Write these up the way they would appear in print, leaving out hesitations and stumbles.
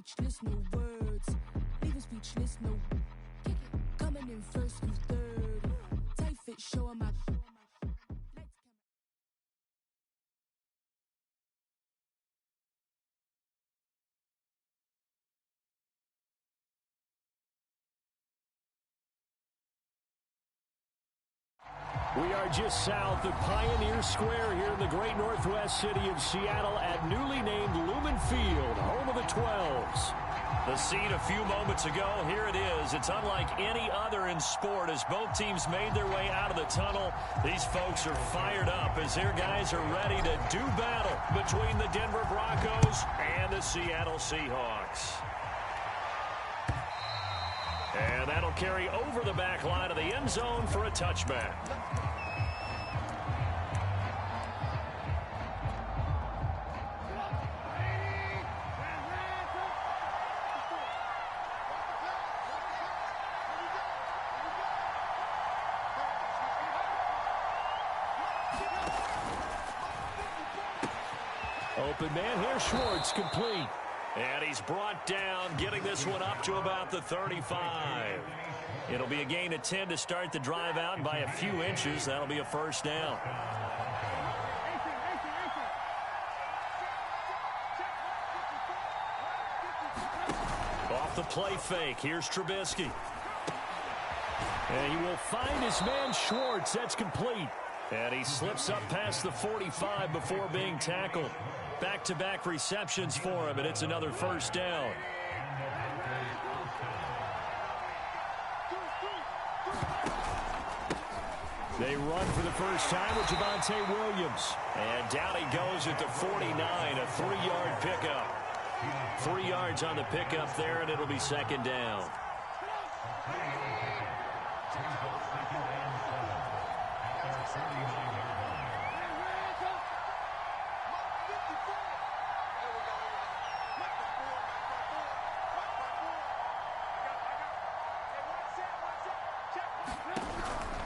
speechless, no words. Leaving speechless, no. Coming in first and third. Tight fit, showing my. We are just south of Pioneer Square here in the great northwest city of Seattle at newly named Lumen Field, home of the 12s. The scene a few moments ago, here it is. It's unlike any other in sport as both teams made their way out of the tunnel. These folks are fired up as their guys are ready to do battle between the Denver Broncos and the Seattle Seahawks. And that'll carry over the back line of the end zone for a touchback. Open man here, Schwartz, complete. And he's brought down, getting this one up to about the 35. It'll be a gain of 10 to start the drive out by a few inches. That'll be a first down. Off the play fake, here's Trubisky. And he will find his man Schwartz. That's complete. And he slips up past the 45 before being tackled. Back-to-back receptions for him, and it's another first down. They run for the first time with Javonte Williams. And down he goes at the 49, a 3-yard pickup. 3 yards on the pickup there, and it'll be second down.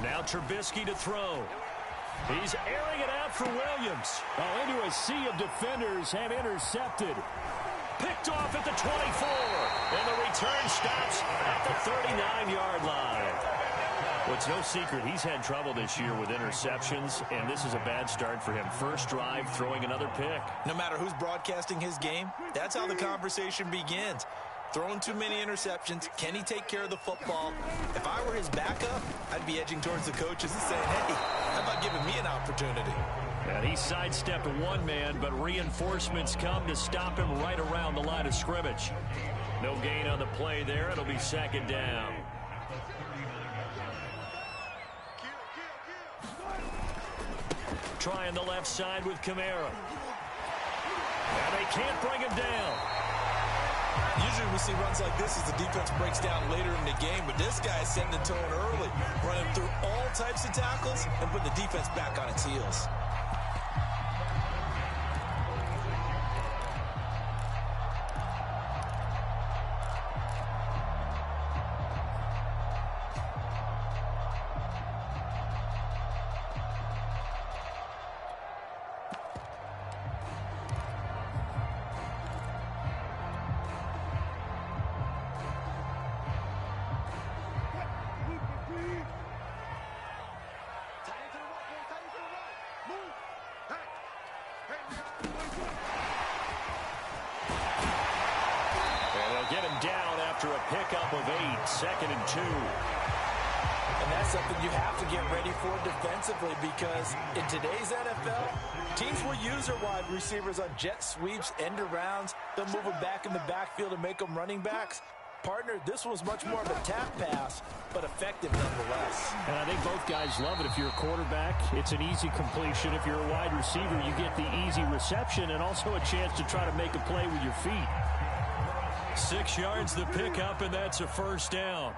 Now Trubisky to throw. He's airing it out for Williams. Oh, into a sea of defenders and intercepted. Picked off at the 24. And the return stops at the 39-yard line. Well, it's no secret he's had trouble this year with interceptions, and this is a bad start for him. First drive, throwing another pick. No matter who's broadcasting his game, that's how the conversation begins. Throwing too many interceptions. Can he take care of the football? If I were his backup, I'd be edging towards the coaches and saying, hey, how about giving me an opportunity? And he sidestepped one man, but reinforcements come to stop him right around the line of scrimmage. No gain on the play there. It'll be second down. Trying the left side with Kamara. And they can't bring him down. Usually we see runs like this as the defense breaks down later in the game, but this guy is setting the tone early, running through all types of tackles and putting the defense back on its heels. After a pickup of 8, second and 2. And that's something you have to get ready for defensively because in today's NFL, teams will use their wide receivers on jet sweeps, end arounds. They'll move them back in the backfield and make them running backs. Partner, this was much more of a tap pass, but effective nonetheless. And I think both guys love it. If you're a quarterback, it's an easy completion. If you're a wide receiver, you get the easy reception and also a chance to try to make a play with your feet. 6 yards the pickup, and that's a first down.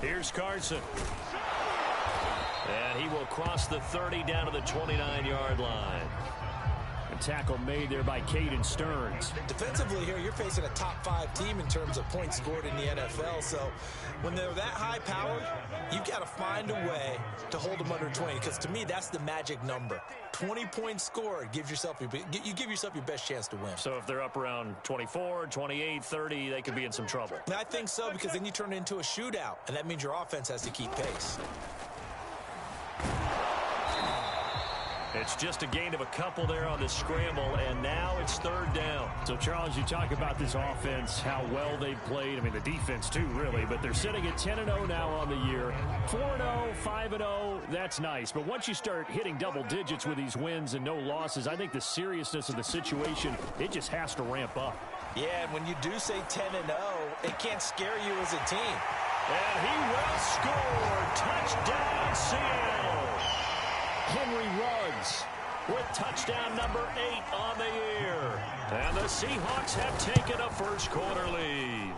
Here's Carson. And he will cross the 30 down to the 29-yard line. Strong tackle made there by Caden Stearns. Defensively here, you're facing a top 5 team in terms of points scored in the NFL. So when they're that high powered, you've got to find a way to hold them under 20. Because to me, that's the magic number. 20 points scored, you give yourself your best chance to win. So if they're up around 24, 28, 30, they could be in some trouble. I think so, because then you turn it into a shootout, and that means your offense has to keep pace. It's just a gain of a couple there on the scramble, and now it's 3rd down. So, Charles, you talk about this offense, how well they've played. I mean, the defense, too, really. But they're sitting at 10-0 now on the year. 4-0, 5-0, that's nice. But once you start hitting double digits with these wins and no losses, I think the seriousness of the situation, it just has to ramp up. Yeah, and when you do say 10-0, it can't scare you as a team. And he will score. Touchdown, Seattle. Henry Ruggs with touchdown number 8 on the year. And the Seahawks have taken a first-quarter lead.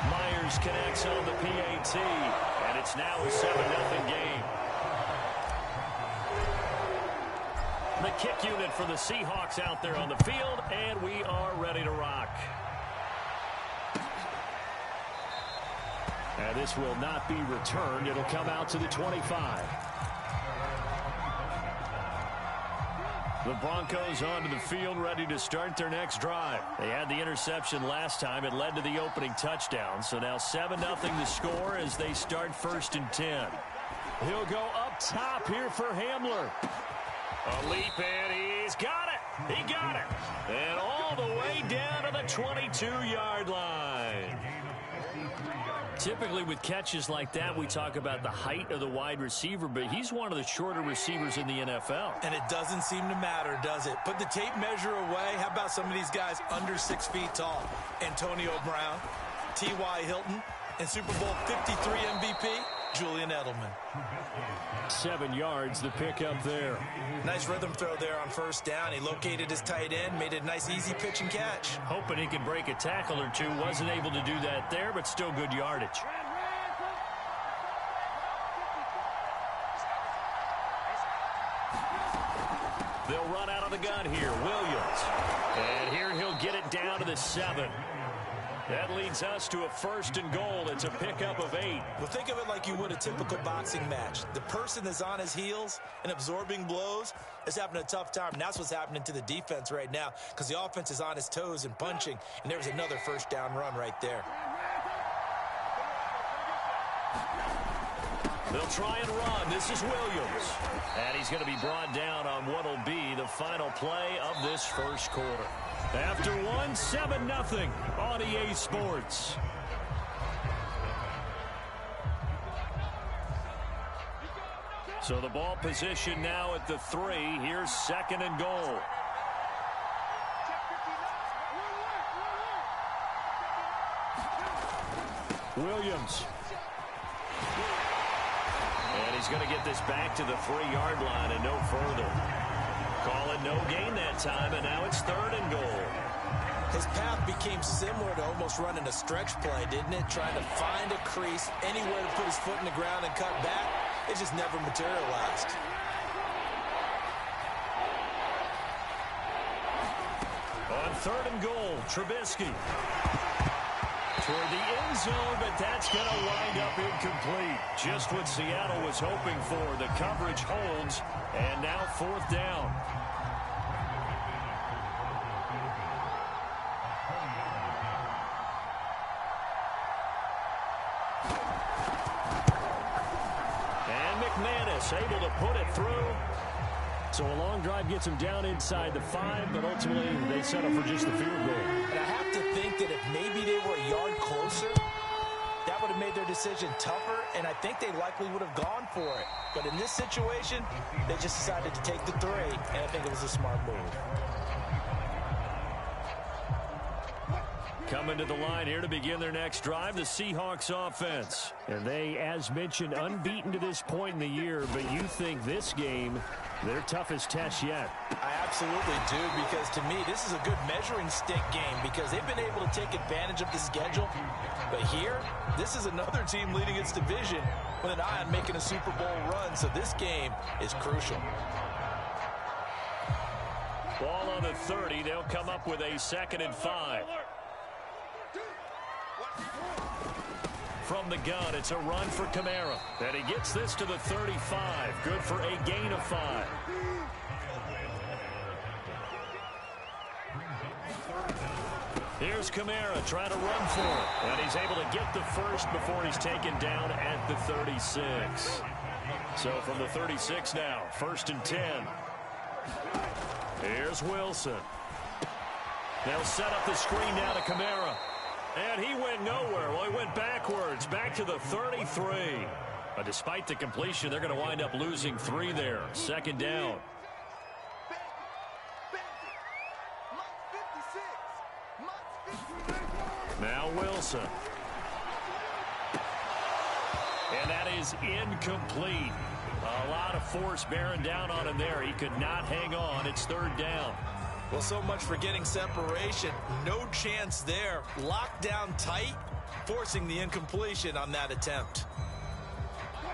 Myers connects on the PAT, and it's now a 7-0 game. The kick unit for the Seahawks out there on the field, and we are ready to rock. And this will not be returned. It'll come out to the 25. The Broncos onto the field, ready to start their next drive. They had the interception last time. It led to the opening touchdown. So now 7-0 the score as they start 1st and 10. He'll go up top here for Hamler. A leap, and he's got it. He got it. And all the way down to the 22-yard line. Typically with catches like that, we talk about the height of the wide receiver, but he's one of the shorter receivers in the NFL. And it doesn't seem to matter, does it? Put the tape measure away. How about some of these guys under 6 feet tall? Antonio Brown, T.Y. Hilton, and Super Bowl 53 MVP, Julian Edelman. 7 yards, the pickup there. Nice rhythm throw there on 1st down. He located his tight end, made it a nice easy pitch and catch. Hoping he could break a tackle or two. Wasn't able to do that there, but still good yardage. They'll run out of the gun here. Williams. And here he'll get it down to the 7. That leads us to a 1st and goal. It's a pickup of 8. Well, think of it like you would a typical boxing match. The person that's on his heels and absorbing blows is having a tough time. And that's what's happening to the defense right now, because the offense is on his toes and punching. And there's another 1st down run right there. They'll try and run. This is Williams. And he's going to be brought down on what will be the final play of this 1st quarter. After 7-0 on EA Sports. So the ball position now at the 3. Here's 2nd and goal. Williams. And he's going to get this back to the 3-yard line and no further. Call it no gain that time, and now it's 3rd and goal. His path became similar to almost running a stretch play, didn't it? Trying to find a crease, anywhere to put his foot in the ground and cut back. It just never materialized. On 3rd and goal, Trubisky. Toward the end zone, but that's going to wind up incomplete. Just what Seattle was hoping for. The coverage holds, and now 4th down. And McManus able to put it through. So a long drive gets him down inside the 5, but ultimately they settle for just the field goal. And I have to think that if maybe they were a yard closer, that would have made their decision tougher, and I think they likely would have gone for it. But in this situation, they just decided to take the 3, and I think it was a smart move. Coming to the line here to begin their next drive, the Seahawks offense. And they, as mentioned, unbeaten to this point in the year, but you think this game, their toughest test yet? I absolutely do, because to me, this is a good measuring stick game because they've been able to take advantage of the schedule. But here, this is another team leading its division with an eye on making a Super Bowl run, so this game is crucial. Ball on the 30. They'll come up with a 2nd and 5. From the gun, it's a run for Kamara. And he gets this to the 35. Good for a gain of 5. Here's Kamara trying to run for it. And he's able to get the first before he's taken down at the 36. So from the 36 now, 1st and 10. Here's Wilson. They'll set up the screen now to Kamara. And he went nowhere. Well, he went backwards, back to the 33. But despite the completion, they're going to wind up losing 3 there. 2nd down. Now Wilson. And that is incomplete. A lot of force bearing down on him there. He could not hang on. It's 3rd down. Well, so much for getting separation. No chance there. Locked down tight, forcing the incompletion on that attempt.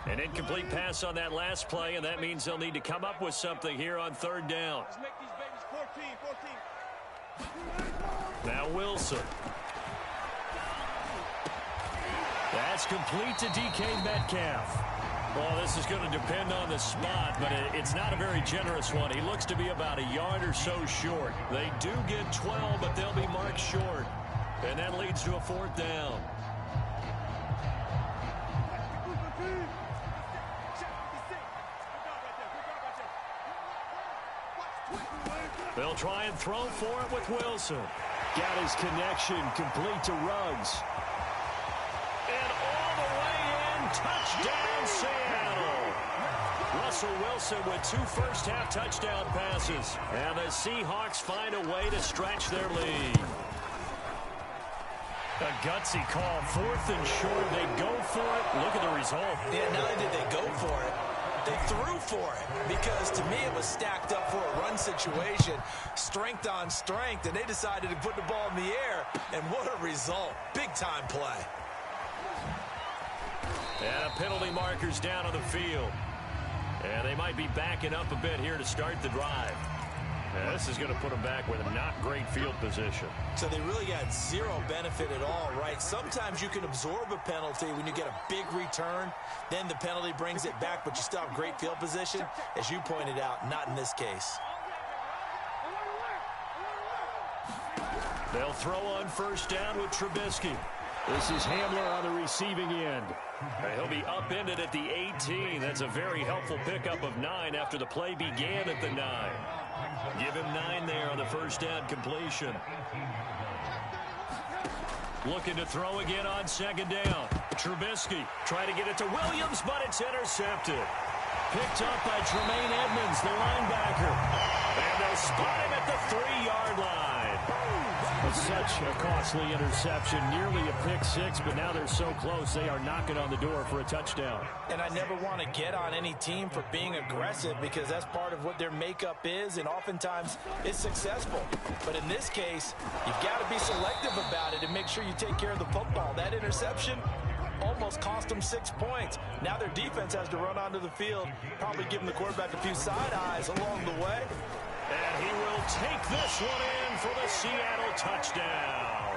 An incomplete pass on that last play, and that means they'll need to come up with something here on 3rd down. Let's make these babies 14. Now Wilson. That's complete to DK Metcalf. Well, this is going to depend on the spot, but it's not a very generous one. He looks to be about a yard or so short. They do get 12, but they'll be marked short. And that leads to a 4th down. They'll try and throw for it with Wilson. Got his connection complete to Ruggs. And all the way in, touchdown Seattle. Russell Wilson with 2 first-half touchdown passes. And the Seahawks find a way to stretch their lead. A gutsy call, 4th and short. They go for it. Look at the result. Yeah, not only did they go for it, they threw for it, because to me it was stacked up for a run situation, strength on strength, and they decided to put the ball in the air, and what a result. Big-time play. And a penalty marker's down on the field. And they might be backing up a bit here to start the drive. And this is going to put them back with a not great field position. So they really got zero benefit at all, right? Sometimes you can absorb a penalty when you get a big return. Then the penalty brings it back, but you still have great field position. As you pointed out, not in this case. They'll throw on 1st down with Trubisky. This is Hamler on the receiving end. He'll be upended at the 18. That's a very helpful pickup of 9 after the play began at the 9. Give him 9 there on the 1st down completion. Looking to throw again on 2nd down. Trubisky trying to get it to Williams, but it's intercepted. Picked up by Tremaine Edmonds, the linebacker. And they'll spot him at the 3-yard line. Such a costly interception, nearly a pick 6, but now they're so close they are knocking on the door for a touchdown. And I never want to get on any team for being aggressive, because that's part of what their makeup is, and oftentimes it's successful. But in this case, you've got to be selective about it and make sure you take care of the football. That interception almost cost them 6 points. Now their defense has to run onto the field, probably giving the quarterback a few side eyes along the way. And he will take this one in for the Seattle touchdown.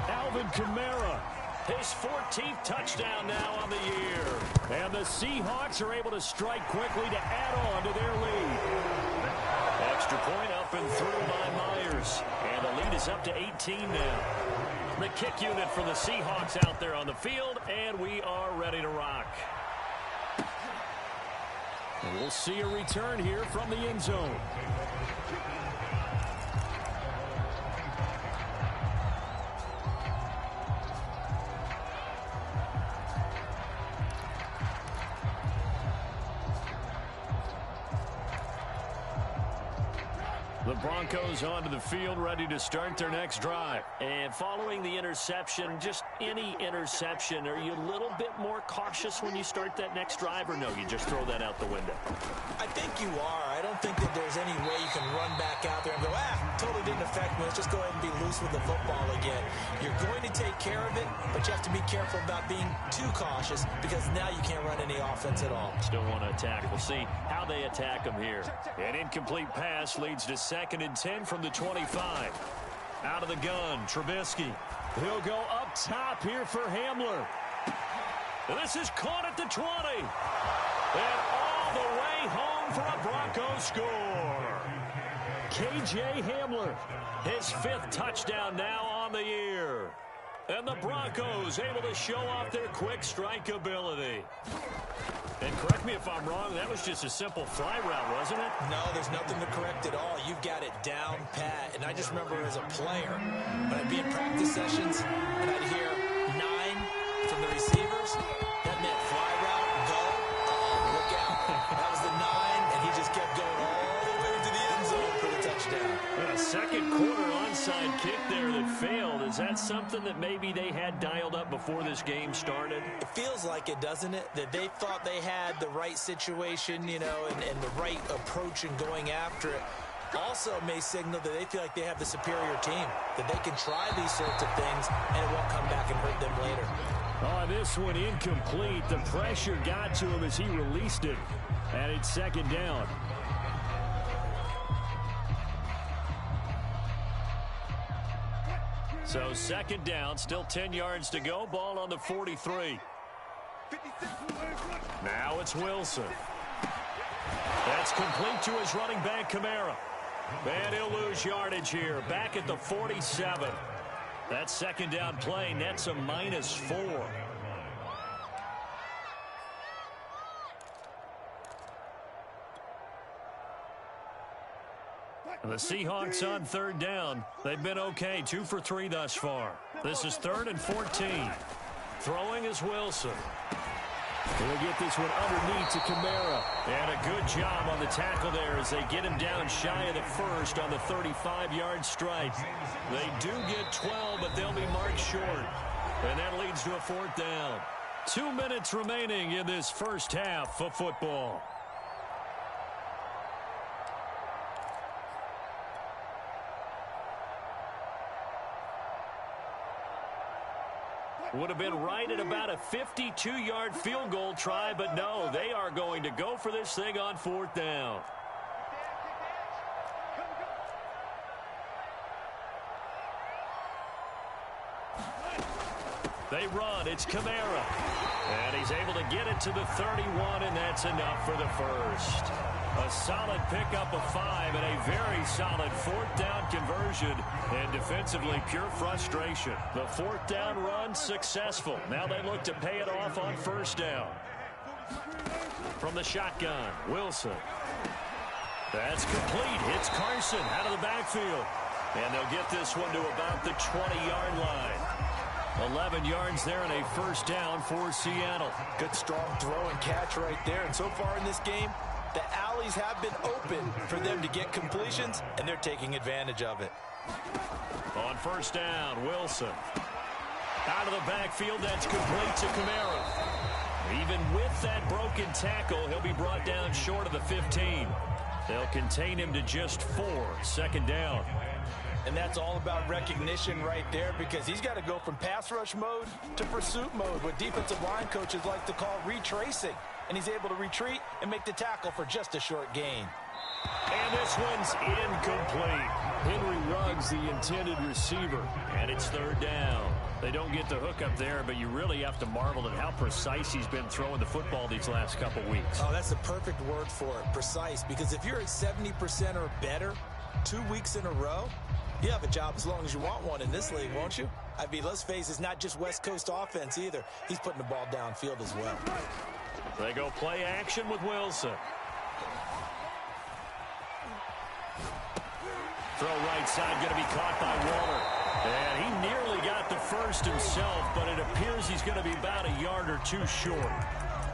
Alvin Kamara, his 14th touchdown now on the year. And the Seahawks are able to strike quickly to add on to their lead. Extra point up and through by Myers. And the lead is up to 18 now. The kick unit for the Seahawks out there on the field, and we are ready to rock. And we'll see a return here from the end zone. The Broncos onto the field, ready to start their next drive. And following the interception, just any interception, are you a little bit more cautious when you start that next drive, or no, you just throw that out the window? I think you are. I don't think that there's any way you can run back out there and go, totally didn't affect me. Let's just go ahead and be loose with the football again. You're going to take care of it, but you have to be careful about being too cautious, because now you can't run any offense at all. Still want to attack. We'll see how they attack him here. An incomplete pass leads to 2nd and 10 from the 25. Out of the gun, Trubisky. He'll go up top here for Hamler. This is caught at the 20. And all the way home for a Broncos score. K.J. Hamler. His 5th touchdown now on the year. And the Broncos able to show off their quick strike ability. And correct me if I'm wrong, that was just a simple fly route, wasn't it? No, there's nothing to correct at all. You've got it down pat. And I just remember as a player, when I'd be in practice sessions and I'd hear 9 from the receivers, that meant fly route, go, look out. That was the 9, and he just kept going all the way to the end zone for the touchdown. A second quarter onside kick there that failed. Is that something that maybe they had dialed up before this game started? It feels like it, doesn't it? That they thought they had the right situation, you know, and the right approach in going after it. Also may signal that they feel like they have the superior team, that they can try these sorts of things, and it won't come back and hurt them later. Oh, this one incomplete. The pressure got to him as he released it. And it's 2nd down. So 2nd down, still 10 yards to go. Ball on the 43. Now it's Wilson. That's complete to his running back, Kamara. And he'll lose yardage here. Back at the 47. That 2nd down play nets a -4. The Seahawks on 3rd down. They've been okay, 2 for 3 thus far. This is 3rd and 14. Throwing is Wilson. He'll get this one underneath to Kamara. And a good job on the tackle there as they get him down shy of the 1st on the 35-yard strike. They do get 12, but they'll be marked short. And that leads to a 4th down. 2 minutes remaining in this first half of football. Would have been right at about a 52-yard field goal try, but no, they are going to go for this thing on 4th down. They run. It's Kamara. And he's able to get it to the 31, and that's enough for the first. A solid pickup of 5 and a very solid 4th down conversion. And defensively, pure frustration. The 4th down run successful. Now they look to pay it off on 1st down. From the shotgun, Wilson. That's complete. Hits Carson out of the backfield. And they'll get this one to about the 20-yard line. 11 yards there and a 1st down for Seattle. Good strong throw and catch right there. And so far in this game, the alleys have been open for them to get completions, and they're taking advantage of it. On 1st down, Wilson. Out of the backfield, that's complete to Kamara. Even with that broken tackle, he'll be brought down short of the 15. They'll contain him to just 4, 2nd down. And that's all about recognition right there, because he's got to go from pass rush mode to pursuit mode, what defensive line coaches like to call retracing. And he's able to retreat and make the tackle for just a short gain. And this one's incomplete. Henry Ruggs, the intended receiver. And it's 3rd down. They don't get the hook up there, but you really have to marvel at how precise he's been throwing the football these last couple weeks. Oh, that's the perfect word for it, precise. Because if you're at 70% or better 2 weeks in a row, you have a job as long as you want one in this league, won't you? I mean, let's face it, it's not just West Coast offense either. He's putting the ball downfield as well. They go play action with Wilson. Throw right side, going to be caught by Waller. And he nearly got the first himself, but it appears he's going to be about a yard or 2 short.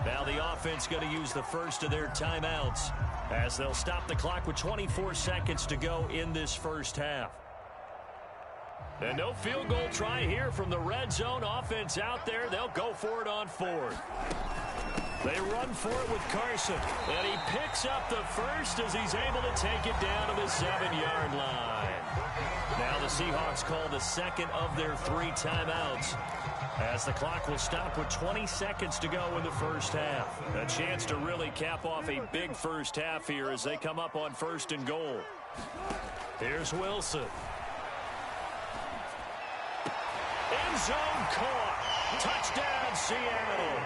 Now the offense going to use the first of their timeouts as they'll stop the clock with 24 seconds to go in this first half. And no field goal try here from the red zone offense out there. They'll go for it on 4th. They run for it with Carson, and he picks up the first as he's able to take it down to the 7-yard line. Now the Seahawks call the second of their 3 timeouts, as the clock will stop with 20 seconds to go in the first half. A chance to really cap off a big first half here as they come up on 1st and goal. Here's Wilson. End zone caught. Touchdown, Seattle.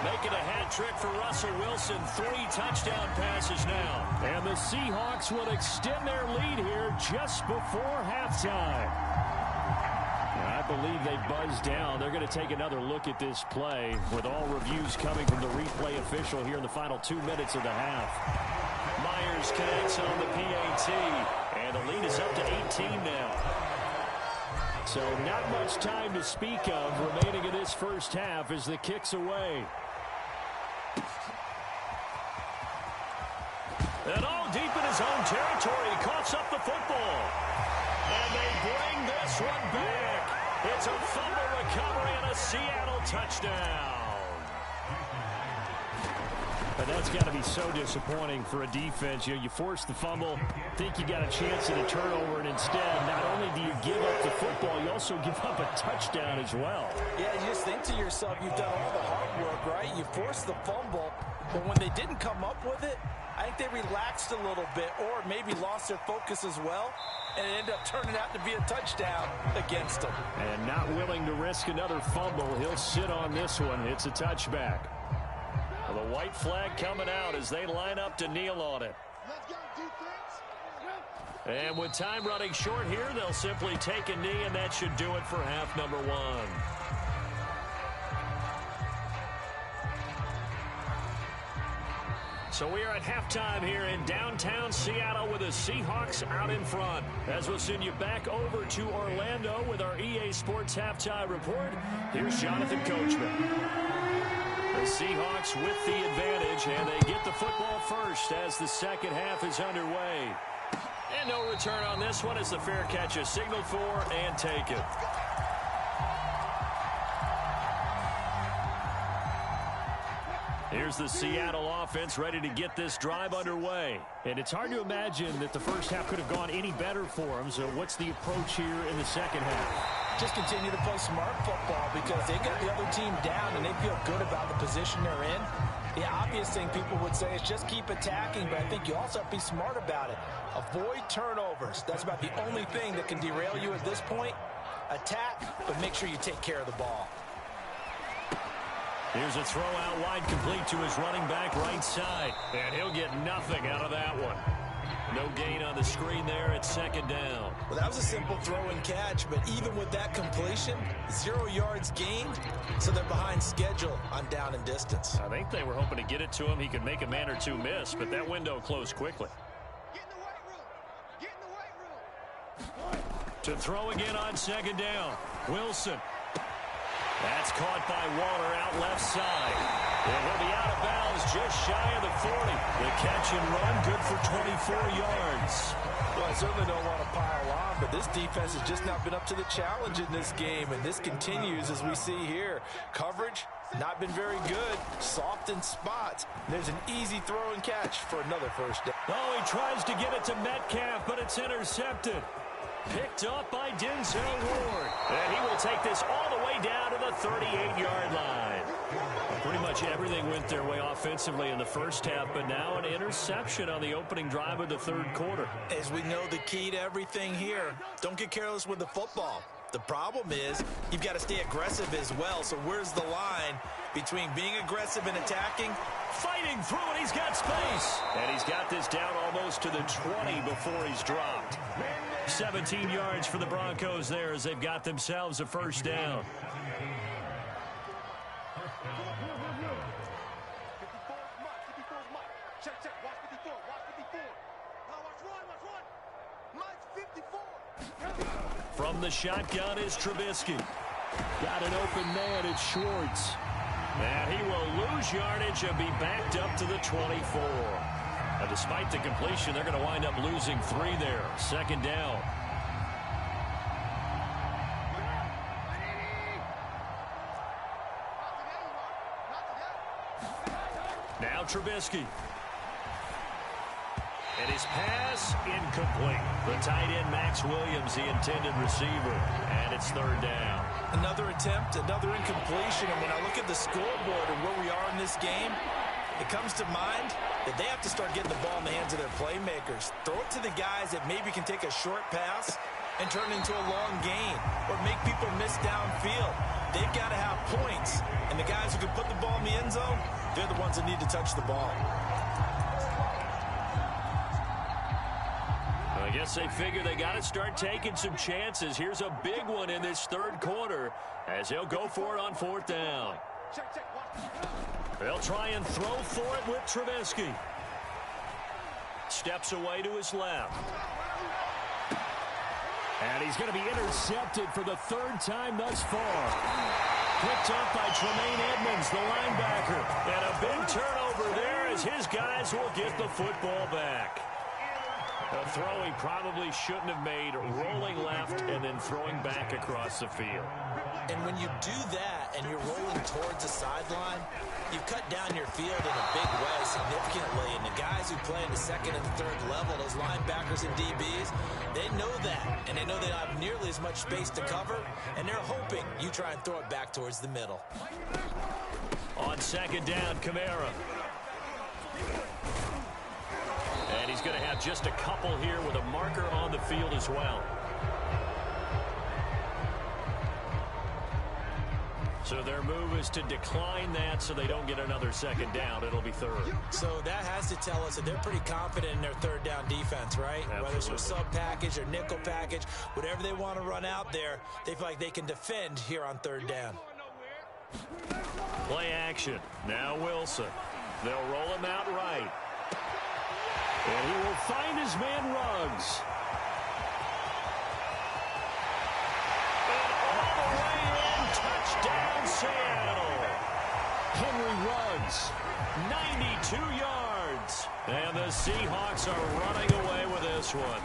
Making a hat trick for Russell Wilson. 3 touchdown passes now. And the Seahawks will extend their lead here just before halftime. I believe they buzzed down. They're going to take another look at this play with all reviews coming from the replay official here in the final 2 minutes of the half. Myers connects on the PAT, and the lead is up to 18 now. So not much time to speak of remaining in this first half as the kick's away. And all deep in his own territory, he coughs up the football. And they bring this one back. It's a fumble recovery and a Seattle touchdown. But that's got to be so disappointing for a defense. You force the fumble, think you got a chance at a turnover, and instead, not only do you give up the football, you also give up a touchdown as well. Yeah, you just think to yourself, you've done all the hard work, right? You forced the fumble, but when they didn't come up with it, I think they relaxed a little bit or maybe lost their focus as well, and it ended up turning out to be a touchdown against them. And not willing to risk another fumble, he'll sit on this one. It's a touchback. Well, the white flag coming out as they line up to kneel on it. And with time running short here, they'll simply take a knee, and that should do it for half number 1. So we are at halftime here in downtown Seattle with the Seahawks out in front. As we'll send you back over to Orlando with our EA Sports Halftime Report, here's Jonathan Coachman. The Seahawks with the advantage, and they get the football first as the second half is underway. And no return on this one as the fair catch is signaled for and taken. Here's the Seattle offense ready to get this drive underway. And it's hard to imagine that the first half could have gone any better for them. So what's the approach here in the second half? Just continue to play smart football because they got the other team down and they feel good about the position they're in. The obvious thing people would say is just keep attacking, but I think you also have to be smart about it. Avoid turnovers. That's about the only thing that can derail you at this point. Attack, but make sure you take care of the ball. Here's a throw out wide, complete to his running back right side. And he'll get nothing out of that one. No gain on the screen there at second down. Well, that was a simple throw and catch, but even with that completion, 0 yards gained, so they're behind schedule on down and distance. I think they were hoping to get it to him. He could make a man or two miss, but that window closed quickly. Get in the weight room. Get in the weight room. To throw again on second down. Wilson. That's caught by Waller out left side. And he'll be out of bounds just shy of the 40. The catch and run good for 24 yards. Well, I certainly don't want to pile on, but this defense has just not been up to the challenge in this game, and this continues as we see here. Coverage, not been very good. Soft in spots. There's an easy throw and catch for another first down. Oh, he tries to get it to Metcalf, but it's intercepted. Picked up by Denzel Ward. And he will take this all the way down to the 38-yard line. Pretty much everything went their way offensively in the first half, but now an interception on the opening drive of the third quarter. As we know, the key to everything here, don't get careless with the football. The problem is you've got to stay aggressive as well. So where's the line between being aggressive and attacking? Fighting through it, he's got space. And he's got this down almost to the 20 before he's dropped. 17 yards for the Broncos there as they've got themselves a first down. From the shotgun is Trubisky. Got an open man, it's Schwartz. And he will lose yardage and be backed up to the 24. Now, despite the completion, they're going to wind up losing 3 there. Second down. Trubisky. And his pass incomplete. The tight end, Max Williams, the intended receiver. And it's third down. Another attempt, another incompletion. And when I look at the scoreboard and where we are in this game, it comes to mind that they have to start getting the ball in the hands of their playmakers. Throw it to the guys that maybe can take a short pass and turn it into a long gain or make people miss downfield. They've got to have points. And the guys who can put the ball in the end zone, they're the ones that need to touch the ball. I guess they figure they got to start taking some chances. Here's a big one in this third quarter as they'll go for it on fourth down. They'll try and throw for it with Trubisky. Steps away to his left. And he's going to be intercepted for the third time thus far. Picked up by Tremaine Edmonds, the linebacker. And a big turnover there as his guys will get the football back. A throw he probably shouldn't have made, rolling left and then throwing back across the field. And when you do that and you're rolling towards the sideline, you cut down your field in a big way significantly. And the guys who play in the second and third level, those linebackers and DBs, they know that. And they know they don't have nearly as much space to cover. And they're hoping you try and throw it back towards the middle. On second down, Kamara. And he's going to have just a couple here with a marker on the field as well. So their move is to decline that so they don't get another second down. It'll be third. So that has to tell us that they're pretty confident in their third down defense, right? Absolutely. Whether it's a sub package or nickel package, whatever they want to run out there, they feel like they can defend here on third down. Play action. Now Wilson. They'll roll him out right. And he will find his man Ruggs. And all the way in, touchdown Seattle. Henry Ruggs, 92 yards. And the Seahawks are running away with this one.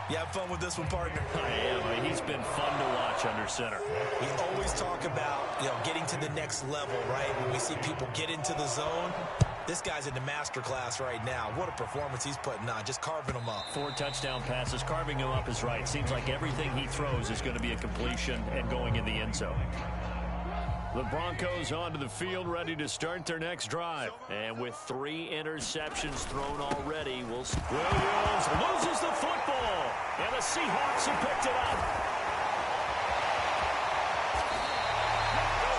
You have fun with this one, partner? I am. He's been fun to watch under center. We always talk about, getting to the next level, right? When we see people get into the zone, this guy's in the master class right now. What a performance he's putting on, just carving them up. 4 touchdown passes. Carving him up is right. Seems like everything he throws is going to be a completion and going in the end zone. The Broncos onto the field, ready to start their next drive. And with 3 interceptions thrown already, Williams loses the football. And the Seahawks have picked it up.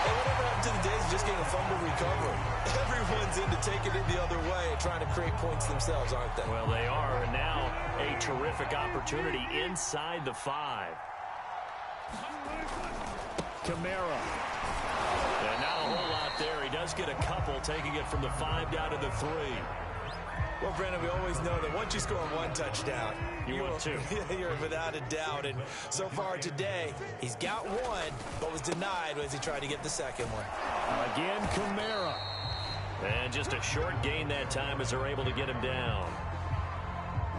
And whatever happened to the days of just getting a fumble recovery? Everyone's into taking it the other way and trying to create points themselves, aren't they? Well, they are. And now a terrific opportunity inside the 5. Kamara. And not a whole lot there. He does get a couple, taking it from the 5 down to the 3. Well, Brandon, we always know that once you score 1 touchdown, you win 2. You're without a doubt. And so far today, he's got 1, but was denied as he tried to get the second one. Again, Kamara. And just a short gain that time as they're able to get him down.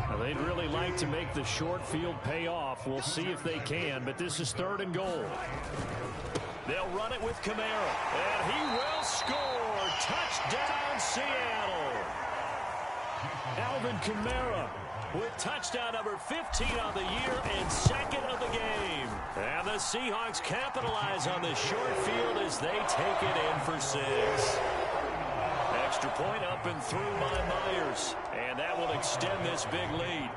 Now, they'd really like to make the short field pay off. We'll see if they can, but this is 3rd and goal. They'll run it with Kamara, and he will score. Touchdown, Seattle. Alvin Kamara with touchdown number 15 on the year and 2nd of the game. And the Seahawks capitalize on this short field as they take it in for 6. Extra point up and through by Myers, and that will extend this big lead.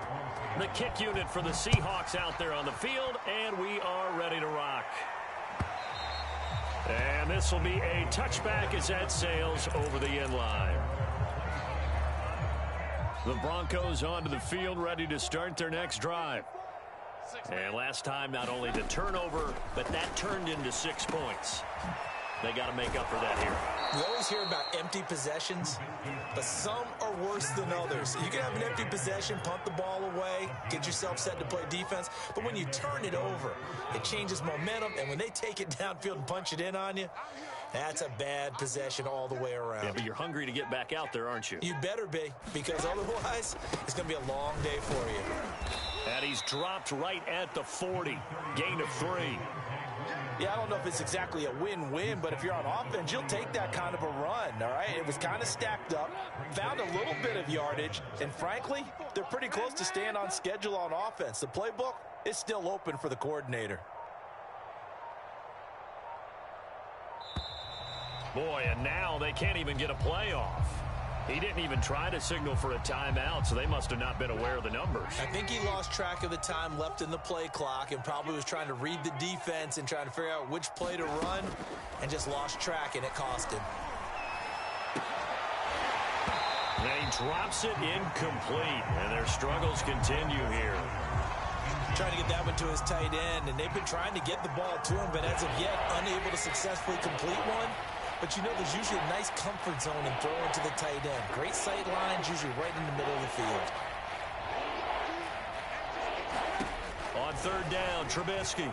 The kick unit for the Seahawks out there on the field, and we are ready to rock. And this will be a touchback as that sails over the end line. The Broncos onto the field, ready to start their next drive. And last time, not only the turnover, but that turned into 6 points. They got to make up for that here. We always hear about empty possessions, but some are worse than others. You can have an empty possession, punt the ball away, get yourself set to play defense, but when you turn it over, it changes momentum, and when they take it downfield and punch it in on you, that's a bad possession all the way around. Yeah, but you're hungry to get back out there, aren't you? You better be, because otherwise, it's going to be a long day for you. And he's dropped right at the 40. Gain of 3. Yeah, I don't know if it's exactly a win-win, but if you're on offense, you'll take that kind of a run, all right? It was kind of stacked up, found a little bit of yardage, and frankly, they're pretty close to staying on schedule on offense. The playbook is still open for the coordinator. Boy, and now they can't even get a play off. He didn't even try to signal for a timeout, so they must have not been aware of the numbers. I think he lost track of the time left in the play clock and probably was trying to read the defense and trying to figure out which play to run and just lost track, and it cost him. And he drops it incomplete, and their struggles continue here. Trying to get that one to his tight end, and they've been trying to get the ball to him, but as of yet, unable to successfully complete one. But you know there's usually a nice comfort zone in throwing to the tight end. Great sight lines, usually right in the middle of the field. On third down, Trubisky.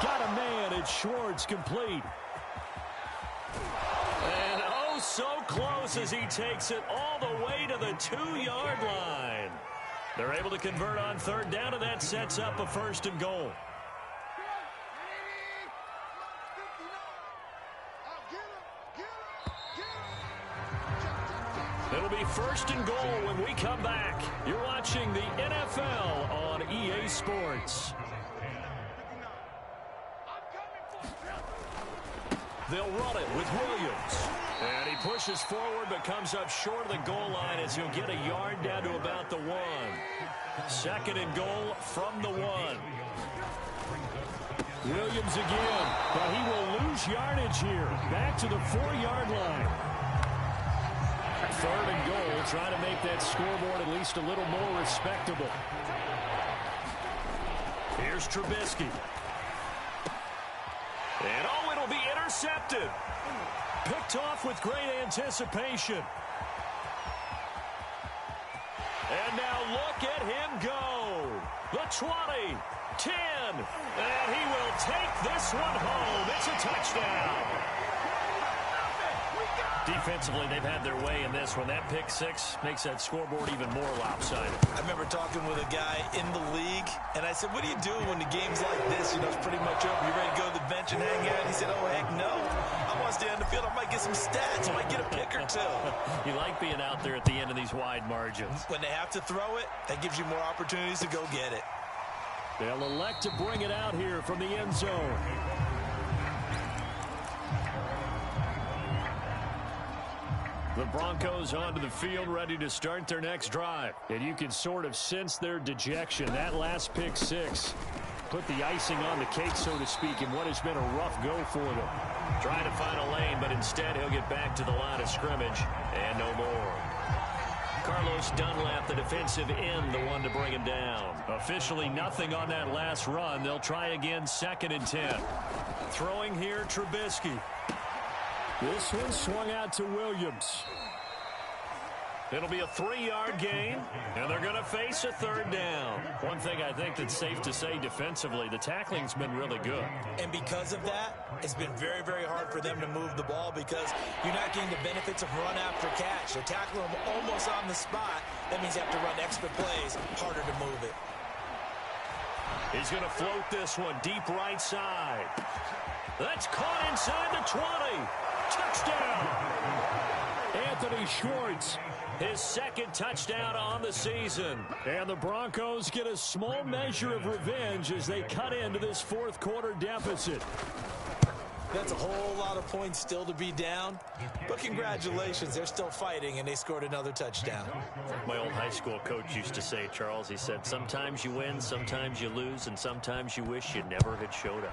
Got a man, it's Schwartz, complete. And oh, so close as he takes it all the way to the 2-yard line. They're able to convert on third down, and that sets up a 1st and goal. It'll be 1st and goal when we come back. You're watching the NFL on EA Sports. They'll run it with Williams. And he pushes forward but comes up short of the goal line as he'll get a yard down to about the 1. 2nd and goal from the 1. Williams again, but he will lose yardage here. Back to the 4-yard line. 3rd and goal, trying to make that scoreboard at least a little more respectable. Here's Trubisky. And oh, it'll be intercepted. Picked off with great anticipation. And now look at him go. The 20, 10, and he will take this one home. It's a touchdown. Defensively, they've had their way in this one. That pick 6 makes that scoreboard even more lopsided. I remember talking with a guy in the league, and I said, what do you do when the game's like this? You know, it's pretty much over. You ready to go to the bench and hang out? And he said, oh, heck no. I want to stay on the field. I might get some stats. I might get a pick or 2. You like being out there at the end of these wide margins. When they have to throw it, that gives you more opportunities to go get it. They'll elect to bring it out here from the end zone. The Broncos onto the field, ready to start their next drive. And you can sort of sense their dejection. That last pick 6 put the icing on the cake, so to speak, in what has been a rough go for them. Trying to find a lane, but instead he'll get back to the line of scrimmage, and no more. Carlos Dunlap, the defensive end, the one to bring him down. Officially nothing on that last run. They'll try again, 2nd and 10. Throwing here, Trubisky. This one swung out to Williams. It'll be a 3-yard gain, and they're going to face a 3rd down. One thing I think that's safe to say defensively, the tackling's been really good. And because of that, it's been very, very hard for them to move the ball because you're not getting the benefits of run after catch. They're tackling them almost on the spot. That means you have to run extra plays, harder to move it. He's going to float this one deep right side. That's caught inside the 20. Touchdown. Anthony Schwartz. His 2nd touchdown on the season. And the Broncos get a small measure of revenge as they cut into this 4th quarter deficit. That's a whole lot of points still to be down. But congratulations, they're still fighting, and they scored another touchdown. My old high school coach used to say, Charles, he said, sometimes you win, sometimes you lose, and sometimes you wish you never had showed up.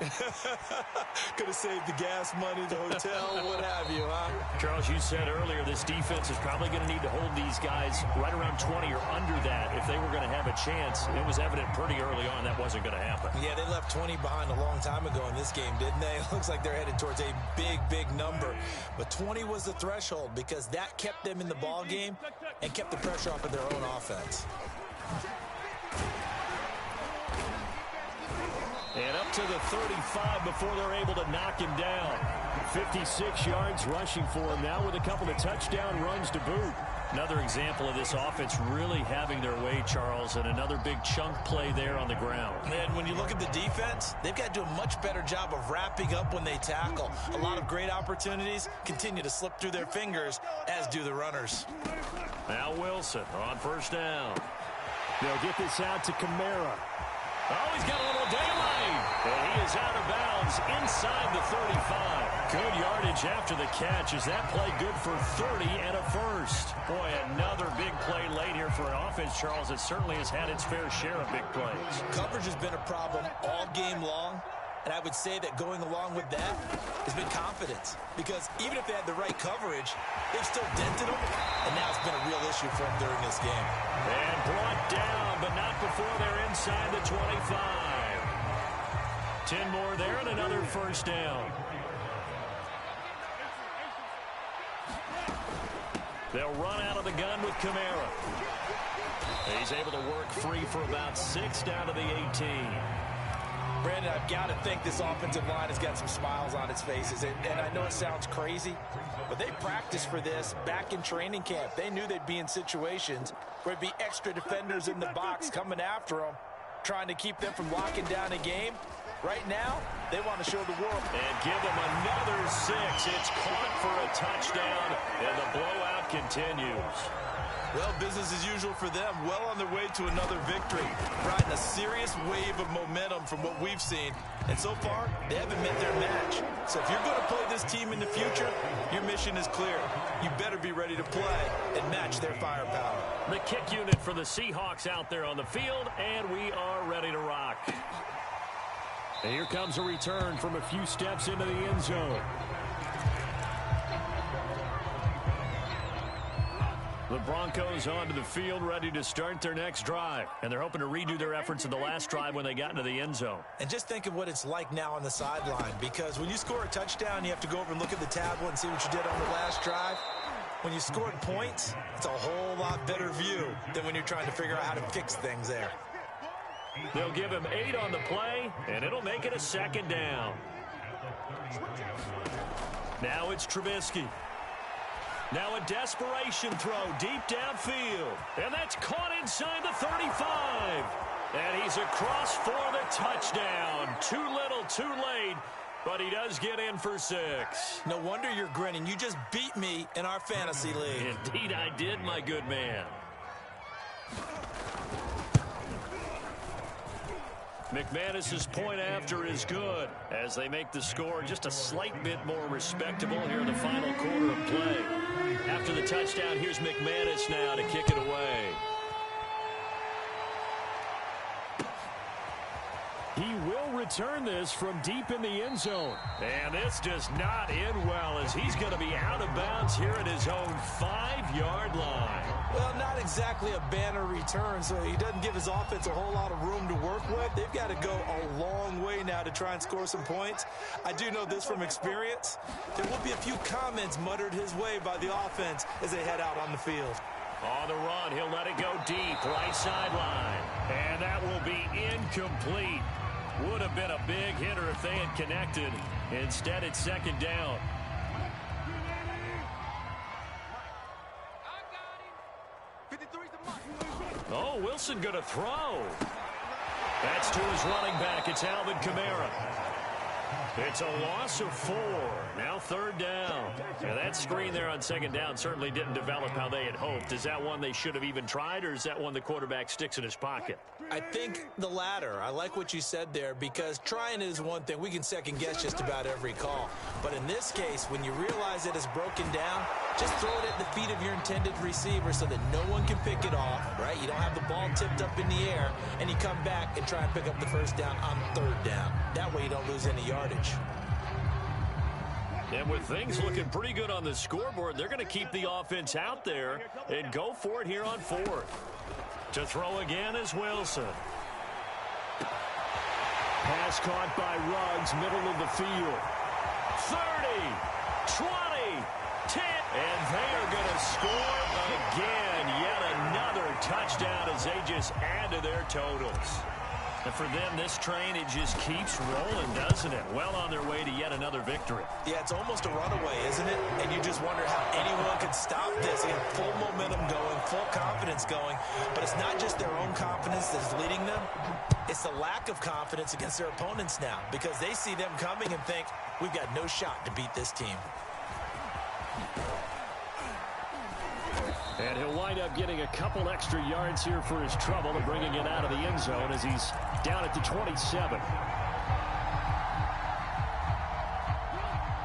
Could have saved the gas money, the hotel, what have you, huh? Charles, you said earlier this defense is probably going to need to hold these guys right around 20 or under that if they were going to have a chance. It was evident pretty early on that wasn't going to happen. Yeah, they left 20 behind a long time ago in this game, didn't they? It looks like they're headed towards a big, big number. But 20 was the threshold because that kept them in the ball game and kept the pressure off of their own offense. And up to the 35 before they're able to knock him down. 56 yards rushing for him now with a couple of touchdown runs to boot. Another example of this offense really having their way, Charles, and another big chunk play there on the ground. And when you look at the defense, they've got to do a much better job of wrapping up when they tackle. A lot of great opportunities continue to slip through their fingers, as do the runners. Now Wilson on first down. They'll get this out to Kamara. Oh, he's got a little daylight. And he is out of bounds inside the 35. Good yardage after the catch. Is that play good for 30 and a first? Boy, another big play late here for an offense, Charles, that certainly has had its fair share of big plays. Coverage has been a problem all game long. And I would say that going along with that has been confidence. Because even if they had the right coverage, they've still dented them. And now it's been a real issue for them during this game. And brought down, but not before they're inside the 25. 10 more there and another first down. They'll run out of the gun with Kamara. He's able to work free for about 6 down to the 18. Brandon, I've got to think this offensive line has got some smiles on its faces. And I know it sounds crazy, but they practiced for this back in training camp. They knew they'd be in situations where it'd be extra defenders in the box coming after them, trying to keep them from locking down a game. Right now, they want to show the world. And give them another 6. It's caught for a touchdown, and the blowout continues. Well, business as usual for them. Well on their way to another victory. Riding a serious wave of momentum from what we've seen. And so far, they haven't met their match. So if you're going to play this team in the future, your mission is clear. You better be ready to play and match their firepower. The kick unit for the Seahawks out there on the field, and we are ready to rock. And here comes a return from a few steps into the end zone. The Broncos onto the field, ready to start their next drive. And they're hoping to redo their efforts in the last drive when they got into the end zone. And just think of what it's like now on the sideline. Because when you score a touchdown, you have to go over and look at the tablet and see what you did on the last drive. When you scored points, it's a whole lot better view than when you're trying to figure out how to fix things there. They'll give him 8 on the play, and it'll make it a second down. Now it's Trubisky. Now a desperation throw deep downfield. And that's caught inside the 35. And he's across for the touchdown. Too little, too late. But he does get in for 6. No wonder you're grinning. You just beat me in our fantasy league. Indeed I did, my good man. McManus's point after is good as they make the score just a slight bit more respectable here in the final quarter of play. After the touchdown, here's McManus now to kick it away. He will return this from deep in the end zone. And this does not end well as he's going to be out of bounds here at his own 5-yard line. Well, not exactly a banner return, so he doesn't give his offense a whole lot of room to work with. They've got to go a long way now to try and score some points. I do know this from experience. There will be a few comments muttered his way by the offense as they head out on the field. On the run, he'll let it go deep, right sideline. And that will be incomplete. Would have been a big hitter if they had connected. Instead, it's second down. Oh, Wilson going to throw. That's to his running back. It's Alvin Kamara. It's a loss of 4. Now 3rd down. And that screen there on 2nd down certainly didn't develop how they had hoped. Is that one they should have even tried, or is that one the quarterback sticks in his pocket? I think the latter. I like what you said there, because trying is one thing. We can second guess just about every call. But in this case, when you realize it is broken down, just throw it at the feet of your intended receiver so that no one can pick it off, right? You don't have the ball tipped up in the air, and you come back and try and pick up the first down on 3rd down. That way you don't lose any yardage. And with things looking pretty good on the scoreboard, they're going to keep the offense out there and go for it here on 4th. To throw again is Wilson. Pass caught by Ruggs, middle of the field. 30, 20, 10, and they are going to score again. Yet another touchdown as they just add to their totals. And for them, this train, it just keeps rolling, doesn't it? Well on their way to yet another victory. Yeah, it's almost a runaway, isn't it? And you just wonder how anyone could stop this. They have full momentum going, full confidence going. But it's not just their own confidence that's leading them. It's the lack of confidence against their opponents now, because they see them coming and think, we've got no shot to beat this team. And he'll wind up getting a couple extra yards here for his trouble and bringing it out of the end zone as he's down at the 27.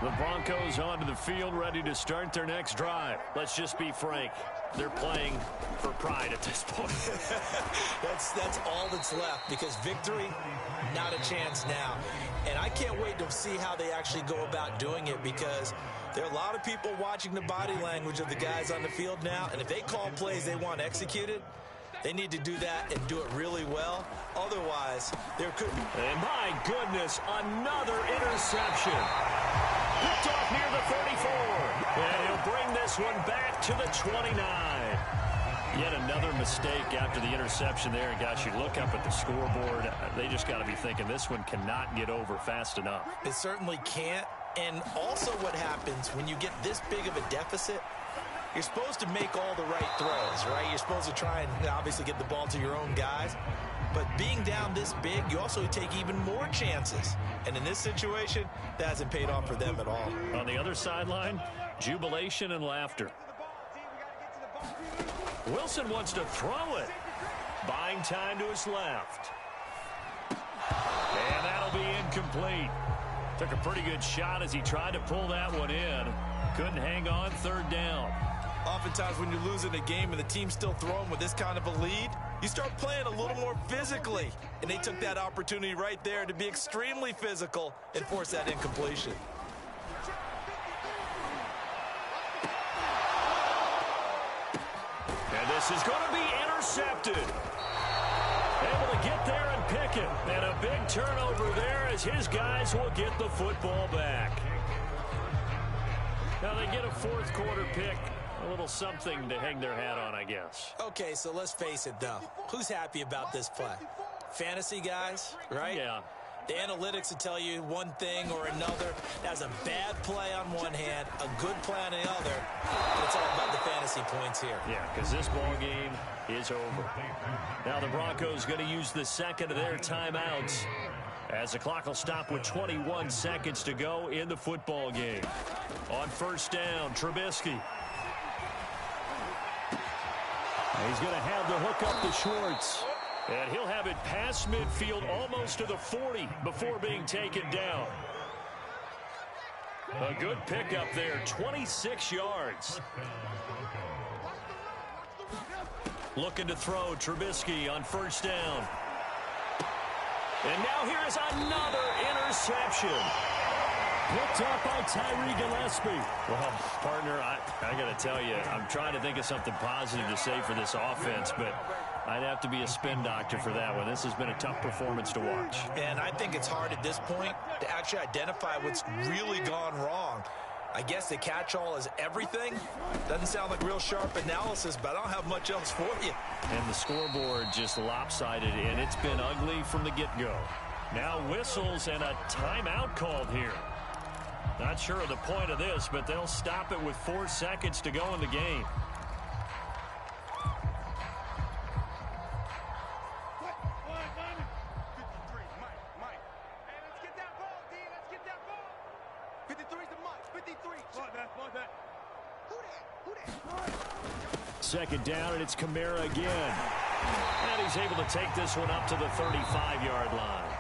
The Broncos onto the field, ready to start their next drive. Let's just be frank. They're playing for pride at this point. That's all that's left, because victory, not a chance now. And I can't wait to see how they actually go about doing it, because there are a lot of people watching the body language of the guys on the field now, and if they call plays they want executed, they need to do that and do it really well. Otherwise, there could be... And my goodness, another interception. Picked off near the 34. And he'll bring this one back to the 29. Yet another mistake after the interception there. And gosh, you look up at the scoreboard, they just got to be thinking this one cannot get over fast enough. It certainly can't. And also what happens when you get this big of a deficit, you're supposed to make all the right throws, right? You're supposed to try and obviously get the ball to your own guys. But being down this big, you also take even more chances. And in this situation, that hasn't paid off for them at all. On the other sideline, jubilation and laughter. Wilson wants to throw it. Buying time to his left. And that'll be incomplete. Took a pretty good shot as he tried to pull that one in. Couldn't hang on, third down. Oftentimes when you're losing a game and the team's still throwing with this kind of a lead, you start playing a little more physically. And they took that opportunity right there to be extremely physical and force that incompletion. And this is going to be intercepted. Able to get there and pick it. And a big turnover there as his guys will get the football back. Now they get a fourth quarter pick. A little something to hang their hat on, I guess. Okay, so let's face it, though. Who's happy about this play? Fantasy guys, right? Yeah. The analytics will tell you one thing or another. That's a bad play on one hand, a good play on the other. But it's all about the fantasy points here. Yeah, because this ball game is over. Now the Broncos going to use the second of their timeouts as the clock will stop with 21 seconds to go in the football game. On first down, Trubisky. He's going to have the hook up to Schwartz. And he'll have it past midfield almost to the 40 before being taken down. A good pickup there, 26 yards. Looking to throw, Trubisky on first down. And now here is another interception. Picked up by Tyree Gillespie. Well, partner, I got to tell you, I'm trying to think of something positive to say for this offense, but I'd have to be a spin doctor for that one. This has been a tough performance to watch. And I think it's hard at this point to actually identify what's really gone wrong. I guess the catch-all is everything. Doesn't sound like real sharp analysis, but I don't have much else for you. And the scoreboard just lopsided, and it's been ugly from the get-go. Now whistles and a timeout called here. Not sure of the point of this, but they'll stop it with 4 seconds to go in the game. Second down, and it's Kamara again. And he's able to take this one up to the 35-yard line.